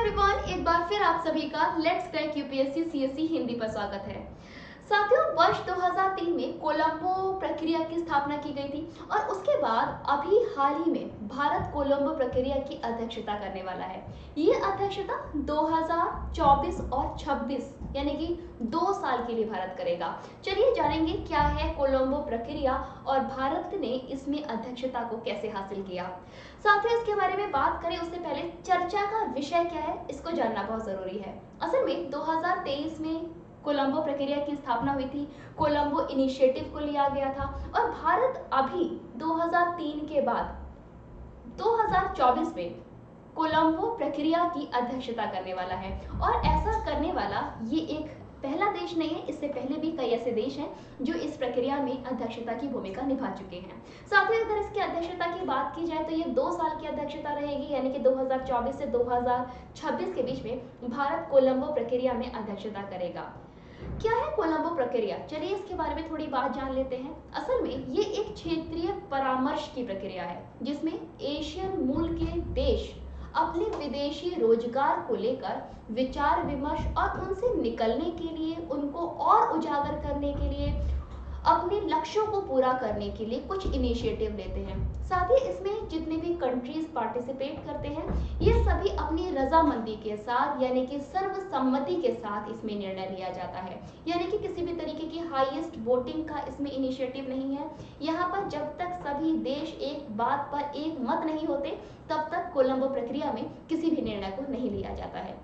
Everyone, एक बार फिर आप सभी का let's crack UPSC CSE Hindi पर स्वागत है। साथियों, वर्ष 2003 में कोलंबो प्रक्रिया की स्थापना की गई थी और उसके बाद अभी हाल ही में भारत कोलंबो प्रक्रिया की अध्यक्षता करने वाला है। ये अध्यक्षता 2024 और 26 यानी कि 2 साल के लिए भारत करेगा। चलिए जानेंगे क्या है कोलंबो प्रक्रिया और भारत ने इसमें अध्यक्षता को कैसे हासिल किया। साथियों, इसके बारे में बात करें उससे पहले चर्चा का विषय क्या है, इसको जानना बहुत जरूरी है। असल में 2023 में कोलंबो प्रक्रिया की स्थापना हुई थी, कोलंबो इनिशिएटिव को लिया गया था और भारत अभी 2003 के बाद 2024 में कोलंबो प्रक्रिया की अध्यक्षता करने वाला है। और ऐसा करने वाला ये एक पहला देश नहीं है, इससे पहले भी कई ऐसे देश हैं जो इस प्रक्रिया में अध्यक्षता की भूमिका निभा चुके हैं। साथ ही अगर इसकी अध्यक्षता की बात की जाए तो ये 2 साल की अध्यक्षता रहेगी, यानी कि 2024 से 2026 के बीच में भारत कोलंबो प्रक्रिया में अध्यक्षता करेगा। क्या है कोलंबो प्रक्रिया? चलिए इसके बारे में थोड़ी बात जान लेते हैं। असल में ये एक क्षेत्रीय परामर्श की प्रक्रिया है जिसमें एशियन मूल के देश अपने विदेशी रोजगार को लेकर विचार विमर्श और उनसे निकलने के लिए, उनको और उजागर करने के लिए, अपने लक्ष्यों को पूरा करने के लिए कुछ इनिशिएटिव लेते हैं। साथ ही इसमें जितने भी कंट्रीज पार्टिसिपेट करते हैं ये सभी अपनी रजामंदी के साथ यानी कि सर्वसम्मति के साथ इसमें निर्णय लिया जाता है, यानी कि किसी भी तरीके की हाईएस्ट वोटिंग का इसमें इनिशिएटिव नहीं है। यहाँ पर जब तक सभी देश एक बात पर एक मत नहीं होते तब तक कोलंबो प्रक्रिया में किसी भी निर्णय को नहीं लिया जाता है।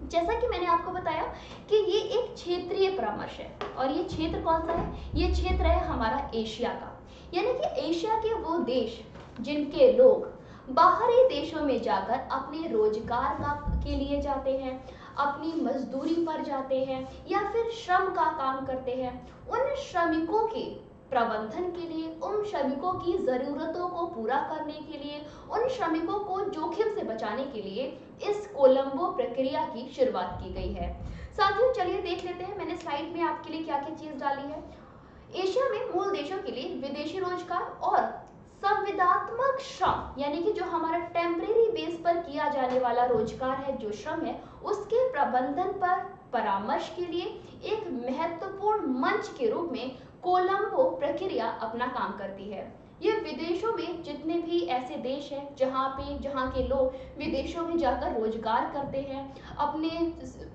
जैसा कि मैंने आपको बताया कि ये एक क्षेत्रीय परामर्श है और ये क्षेत्र कौन सा है? ये क्षेत्र है हमारा एशिया का, यानी कि एशिया के वो देश जिनके लोग बाहरी देशों में जाकर अपने रोजगार के लिए जाते हैं, अपनी मजदूरी पर जाते हैं या फिर श्रम का काम करते हैं। उन श्रमिकों के प्रबंधन के लिए, उन श्रमिकों की जरूरतों को पूरा करने के लिए, उन श्रमिकों को जोखिम से बचाने के लिए इस कोलंबो प्रक्रिया की शुरुआत की गई है। साथियों, चलिए देख लेते हैं मैंने स्लाइड में आपके लिए क्या क्या चीज डाली है। एशिया में मूल देशों के लिए विदेशी रोजगार और संविदात्मक श्रम, यानी कि जो हमारा टेम्परेरी बेस पर किया जाने वाला रोजगार है, जो श्रम है, उसके प्रबंधन पर परामर्श के लिए एक महत्वपूर्ण मंच के रूप में कोलंबो प्रक्रिया अपना काम करती है। ये विदेशों में जितने भी ऐसे देश हैं जहाँ के लोग विदेशों में जाकर रोजगार करते हैं, अपने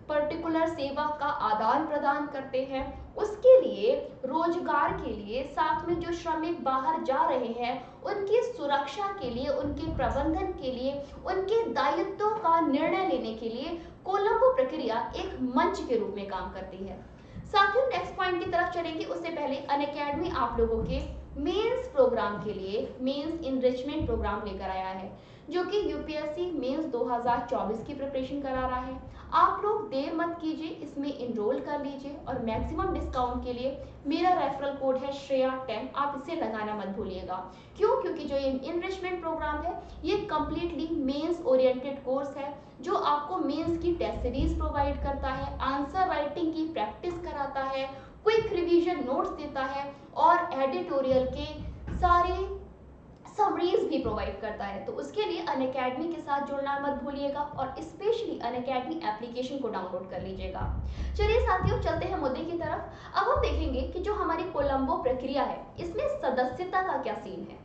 पर्टिकुलर सेवा का आदान प्रदान करते हैं, उसके लिए, रोजगार के लिए, साथ में जो श्रमिक बाहर जा रहे हैं उनकी सुरक्षा के लिए, उनके प्रबंधन के लिए, उनके दायित्वों का निर्णय लेने के लिए कोलंबो प्रक्रिया एक मंच के रूप में काम करती है। साथियों, नेक्स्ट पॉइंट की तरफ चलेंगे उससे पहले अनअकैडमी आप लोगों के मेंस प्रोग्राम के लिए मेंस इनरिचमेंट प्रोग्राम लेकर आया है, जो कि यूपीएससी मेंस 2024 की प्रिपरेशन करा रहा है। आप लोग देर मत कीजिए, इसमें इनरोल कर लीजिए और मैक्सिमम डिस्काउंट के लिए मेरा रेफरल कोड है श्रेया10, आप इसे लगाना मत भूलिएगा। क्यों? क्योंकि जो ये इनरिचमेंट प्रोग्राम है ये कम्प्लीटली मेंस ओरिएंटेड कोर्स है जो आपको मेंस की टेस्ट सीरीज प्रोवाइड करता है, आंसर राइटिंग की प्रैक्टिस कराता है, क्विक रिवीजन नोट्स देता है और एडिटोरियल के सारे समरीज भी प्रोवाइड करता है। तो उसके लिए अनअकैडमी के साथ जुड़ना मत भूलिएगा और स्पेशली अनअकैडमी एप्लीकेशन को डाउनलोड कर लीजिएगा। चलिए साथियों, चलते हैं मुद्दे की तरफ। अब हम देखेंगे कि जो हमारी कोलंबो प्रक्रिया है इसमें सदस्यता का क्या सीन है।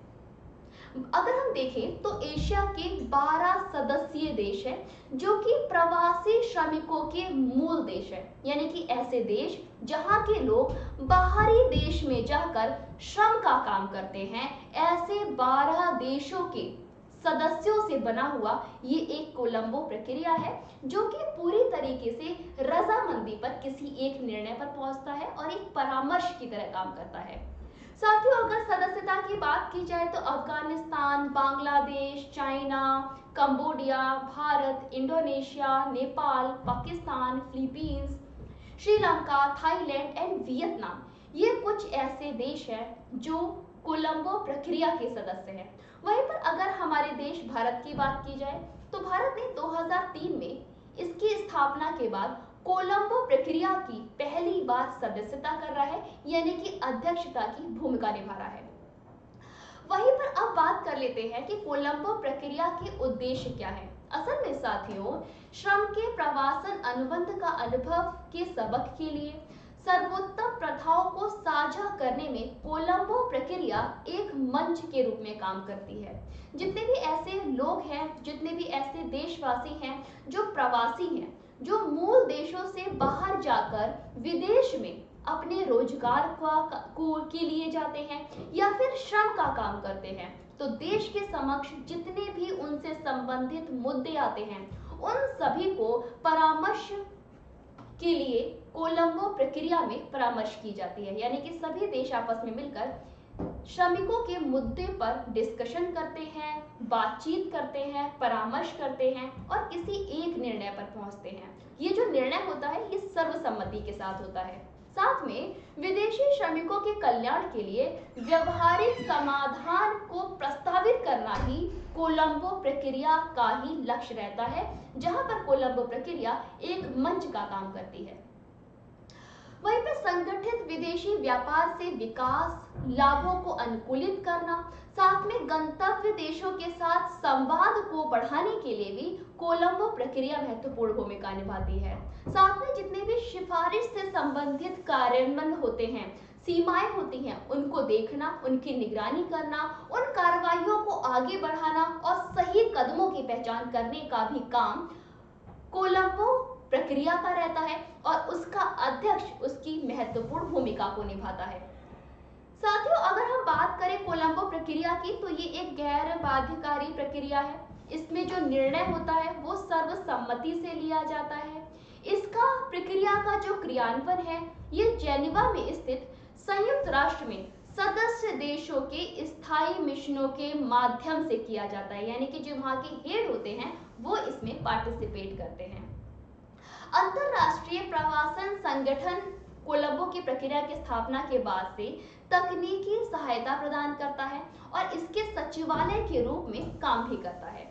अगर हम देखें तो एशिया के 12 सदस्यीय देश हैं जो कि प्रवासी श्रमिकों के मूल देश हैं, यानी कि ऐसे देश जहां के लोग बाहरी देश में जाकर श्रम का काम करते हैं। ऐसे 12 देशों के सदस्यों से बना हुआ ये एक कोलंबो प्रक्रिया है जो कि पूरी तरीके से रजामंदी पर किसी एक निर्णय पर पहुंचता है और एक परामर्श की तरह काम करता है। साथियों, अगर सदस्यता की बात की जाए तो Afghanistan, Bangladesh, China, Cambodia, Bharat, Indonesia, Nepal, Pakistan, Philippines, Sri Lanka, Thailand and Vietnam, ये कुछ ऐसे देश हैं जो कोलंबो प्रक्रिया के सदस्य हैं। वहीं पर अगर हमारे देश भारत की बात की जाए तो भारत ने 2003 में इसकी स्थापना के बाद कोलंबो प्रक्रिया की पहली बार सदस्यता कर रहा है, यानी कि अध्यक्षता की भूमिका निभा रहा है। वहीं पर अब बात कर लेते हैं कि कोलंबो प्रक्रिया के उद्देश्य क्या है। असल में साथियों, श्रम के प्रवासन अनुबंध का अनुभव के सबक के लिए सर्वोत्तम प्रथाओं को साझा करने में कोलंबो प्रक्रिया एक मंच के रूप में काम करती है। जितने भी ऐसे लोग हैं, जितने भी ऐसे देशवासी हैं जो प्रवासी हैं, जो मूल देशों से बाहर जाकर विदेश में अपने रोजगार के लिए जाते हैं या फिर श्रम का काम करते हैं, तो देश के समक्ष जितने भी उनसे संबंधित मुद्दे आते हैं उन सभी को परामर्श के लिए कोलंबो प्रक्रिया में परामर्श की जाती है। यानी कि सभी देश आपस में मिलकर श्रमिकों के मुद्दे पर डिस्कशन करते हैं, बातचीत करते हैं, परामर्श करते हैं और किसी एक निर्णय पर पहुंचते हैं। ये जो निर्णय होता है ये सर्वसम्मति के साथ होता है। साथ में विदेशी श्रमिकों के कल्याण के लिए व्यवहारिक समाधान को प्रस्तावित करना ही कोलंबो प्रक्रिया का ही लक्ष्य रहता है, जहां पर कोलंबो प्रक्रिया एक मंच का काम करती है। वहीं पर संगठित विदेशी व्यापार से विकास लाभों को अनुकूलित करना, साथ में गंतव्य देशों के साथ संवाद को बढ़ाने के लिए भी कोलंबो प्रक्रिया महत्वपूर्ण भूमिका निभाती है। साथ में जितने भी सिफारिश से संबंधित कार्यान्वयन होते हैं, सीमाएं होती हैं, उनको देखना, उनकी निगरानी करना, उन कार्रवाइयों को आगे बढ़ाना और सही कदमों की पहचान करने का भी काम कोलंबो प्रक्रिया का रहता है और उसका अध्यक्ष उसकी महत्वपूर्ण भूमिका को निभाता है। साथियों, अगर हम बात करें कोलंबो प्रक्रिया की, तो ये एक गैर बाध्यकारी प्रक्रिया है। इसमें जो निर्णय होता है वो सर्वसम्मति से लिया जाता है। इसका प्रक्रिया का जो क्रियान्वयन है ये जेनेवा में स्थित संयुक्त राष्ट्र में सदस्य देशों के स्थायी मिशनों के माध्यम से किया जाता है। यानी कि जो वहाँ के हेड होते हैं वो इसमें पार्टिसिपेट करते हैं। अंतरराष्ट्रीय प्रवासन संगठन कोलंबो की प्रक्रिया की स्थापना के बाद से तकनीकी सहायता प्रदान करता है और इसके सचिवालय के रूप में काम भी करता है।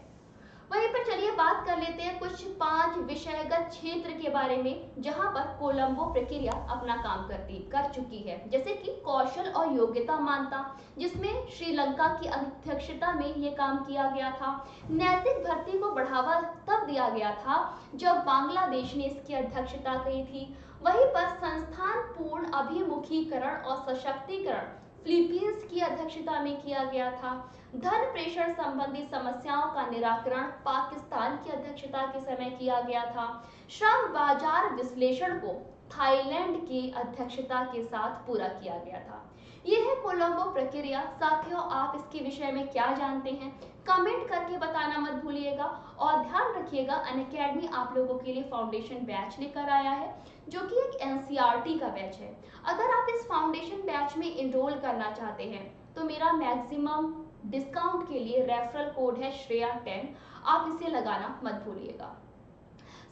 वहीं पर चलिए बात कर लेते हैं कुछ 5 विषयगत क्षेत्र के बारे में जहां पर कोलंबो प्रक्रिया अपना काम कर चुकी है। जैसे कि कौशल और योग्यता मानता, जिसमें श्रीलंका की अध्यक्षता में ये काम किया गया था। नैतिक भर्ती को बढ़ावा तब दिया गया था जब बांग्लादेश ने इसकी अध्यक्षता की थी। वहीं पर संस्थान पूर्ण अभिमुखीकरण और सशक्तिकरण फिलीपींस की अध्यक्षता में किया गया था। धन प्रेषण संबंधी समस्याओं का निराकरण पाकिस्तान की अध्यक्षता के समय किया गया था। श्रम बाजार विश्लेषण को थाईलैंड की अध्यक्षता के साथ पूरा किया गया था। यह है कोलंबो प्रक्रिया। साथियों, आप इसके विषय में क्या जानते हैं कमेंट करके बताना मत भूलिएगा और ध्यान रखिएगा अनअकैडमी आप लोगों के लिए फाउंडेशन बैच लेकर आया है जो कि एक एनसीईआरटी का बैच है। अगर आप इस फाउंडेशन बैच में एनरोल करना चाहते हैं तो मेरा मैक्सिमम डिस्काउंट के लिए रेफरल कोड है श्रेया10, आप इसे लगाना मत भूलिएगा।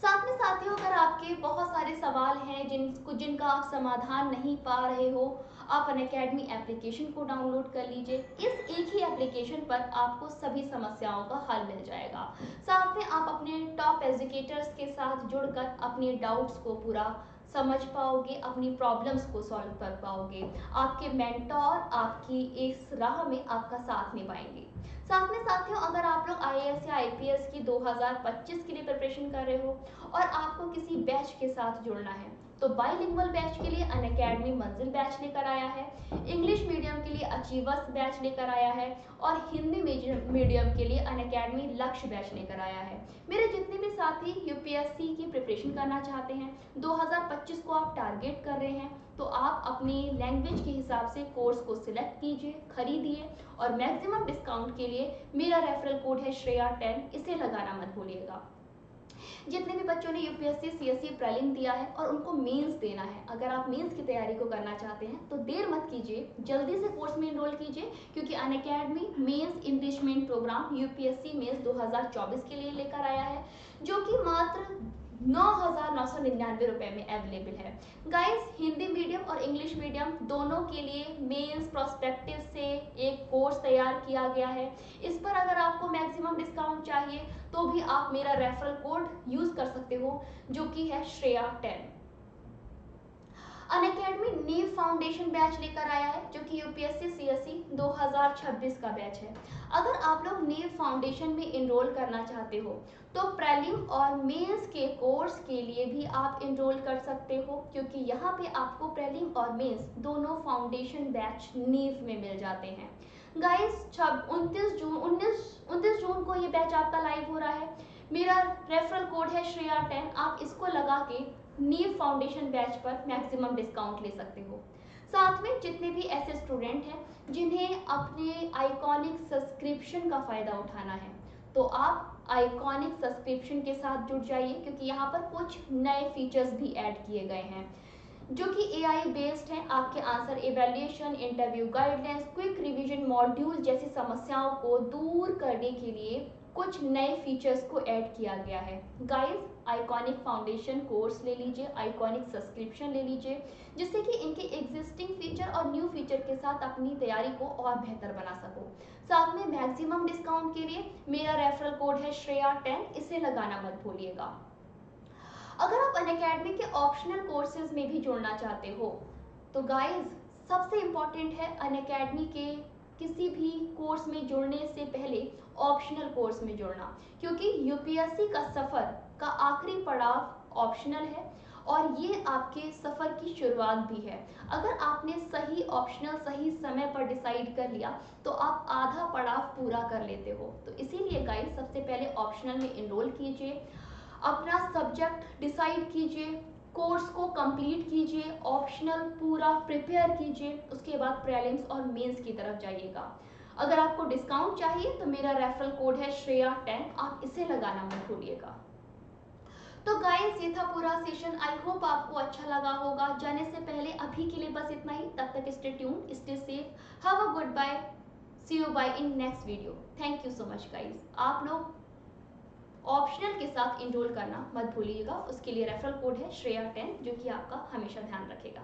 साथ में साथियों, अगर आपके बहुत सारे सवाल हैं जिनका आप समाधान नहीं पा रहे हो, आप अनअकैडमी एप्लीकेशन को डाउनलोड कर लीजिए। इस एक ही एप्लीकेशन पर आपको सभी समस्याओं का हल मिल जाएगा। साथ में आप अपने टॉप एजुकेटर्स के साथ जुड़कर अपने डाउट्स को पूरा समझ पाओगे, अपनी प्रॉब्लम्स को सॉल्व कर पाओगे। आपके मेंटोर आपकी इस राह में आपका साथ निभाएंगे। साथ में साथियों, अगर आप लोग आईएएस या आईपीएस की 2025 के लिए प्रिपरेशन कर रहे हो और आपको किसी बैच के साथ जुड़ना है तो बाइलिंगुअल बैच के लिए अनअकैडमी मंजिल बैच लेकर आया है, इंग्लिश मीडियम के लिए अचीवर्स बैच लेकर आया है और हिंदी मीडियम के लिए अनअकैडमी लक्ष्य बैच लेकर आया है। मेरे जितने भी साथी यूपीएससी की प्रिपरेशन करना चाहते हैं, 2025 को आप टारगेट कर रहे हैं, तो आप अपनी लैंग्वेज के हिसाब से कोर्स को सिलेक्ट कीजिए, खरीदिए और मैक्सिमम डिस्काउंट के लिए मेरा रेफरल कोड है श्रेया10, इसे लगाना मत भूलिएगा। जितने भी बच्चों ने यूपीएससी सीएससी प्रीलिम दिया है और उनको मेंस देना है, अगर आप मेंस की तैयारी को करना चाहते हैं तो देर मत कीजिए, जल्दी से कोर्स में एनरोल कीजिए क्योंकि Unacademy mains enrichment program UPSC mains 2024 के लिए लेकर आया है जो कि मात्र 9,999 रुपए में अवेलेबल है। गाइस, हिंदी मीडियम और इंग्लिश मीडियम दोनों के लिए मेंस प्रोस्पेक्टिव से एक कोर्स तैयार किया गया है। इस पर अगर आपको मैक्सिमम डिस्काउंट चाहिए तो भी आप मेरा रेफरल कोड यूज कर सकते हो जो कि है श्रेया10। अनअकैडमी नीव फाउंडेशन बैच लेकर आया है जो कि यूपीएससी सीएससी 2026 का बैच है। अगर आप लोग नीव फाउंडेशन में इनरोल करना चाहते हो तो प्रीलिम और मेंस के कोर्स के लिए भी आप इनरोल कर सकते हो, क्योंकि यहाँ पे आपको प्रीलिम और मेंस दोनों फाउंडेशन बैच नीव में मिल जाते हैं। गाइस 29 जून को ये बैच आपका लाइव हो रहा है। मेरा रेफरल कोड है श्रेया10, आप इसको लगा के नीव फाउंडेशन बैच पर मैक्सिमम डिस्काउंट ले सकते हो। साथ में जितने भी ऐसे स्टूडेंट हैं जिन्हें अपने आइकॉनिक सब्सक्रिप्शन का फ़ायदा उठाना है तो आप आइकॉनिक सब्सक्रिप्शन के साथ जुड़ जाइए, क्योंकि यहाँ पर कुछ नए फीचर्स भी ऐड किए गए हैं जो कि एआई बेस्ड हैं। आपके answer evaluation, interview guidelines, quick revision module जैसी समस्याओं को दूर करने के लिए कुछ नए फीचर्स को ऐड किया गया है। गाइस आइकॉनिक फाउंडेशन कोर्स ले लीजिए, आइकॉनिक सब्सक्रिप्शन ले लीजिए, जिससे कि इनके एग्जिस्टिंग फीचर और न्यू फीचर के साथ अपनी तैयारी को और बेहतर बना सको। साथ में मैक्सिमम डिस्काउंट के लिए मेरा रेफरल कोड है श्रेया10, इसे लगाना मत भूलिएगा। अगर आप अनअकैडमी के ऑप्शनल कोर्सेज में भी जुड़ना चाहते हो तो गाइस सबसे इम्पॉर्टेंट है अनअकैडमी के किसी भी कोर्स में जुड़ने से पहले ऑप्शनल कोर्स में जुड़ना, क्योंकि यूपीएससी का सफ़र का आखिरी पड़ाव ऑप्शनल है और ये आपके सफ़र की शुरुआत भी है। अगर आपने सही ऑप्शनल सही समय पर डिसाइड कर लिया तो आप आधा पड़ाव पूरा कर लेते हो। तो इसीलिए गाइस सबसे पहले ऑप्शनल में इनरोल कीजिए, अपना सब्जेक्ट डिसाइड कीजिए, कोर्स को कंप्लीट कीजिए, ऑप्शनल पूरा प्रिपेयर कीजिए, उसके बाद प्रीलिम्स और मेंस की तरफ जाइएगा। अगर आपको डिस्काउंट चाहिए तो मेरा रेफरल कोड है श्रेया10, आप इसे लगाना मत भूलिएगा। तो गाइस ये था पूरा सेशन, आई होप आपको अच्छा लगा होगा। जाने से पहले अभी के लिए बस इतना ही, तब तक stay tuned, stay safe, have a goodbye, see you bye in next video. Thank you so much guys. आप लोग ऑप्शनल के साथ इनरोल करना मत भूलिएगा, उसके लिए रेफरल कोड है श्रेया10 जो कि आपका हमेशा ध्यान रखेगा।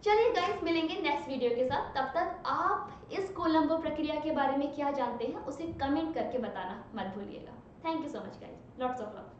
चलिए गाइस मिलेंगे नेक्स्ट वीडियो के साथ, तब तक आप इस कोलंबो प्रक्रिया के बारे में क्या जानते हैं उसे कमेंट करके बताना मत भूलिएगा। Thank you so much guys, lots of love.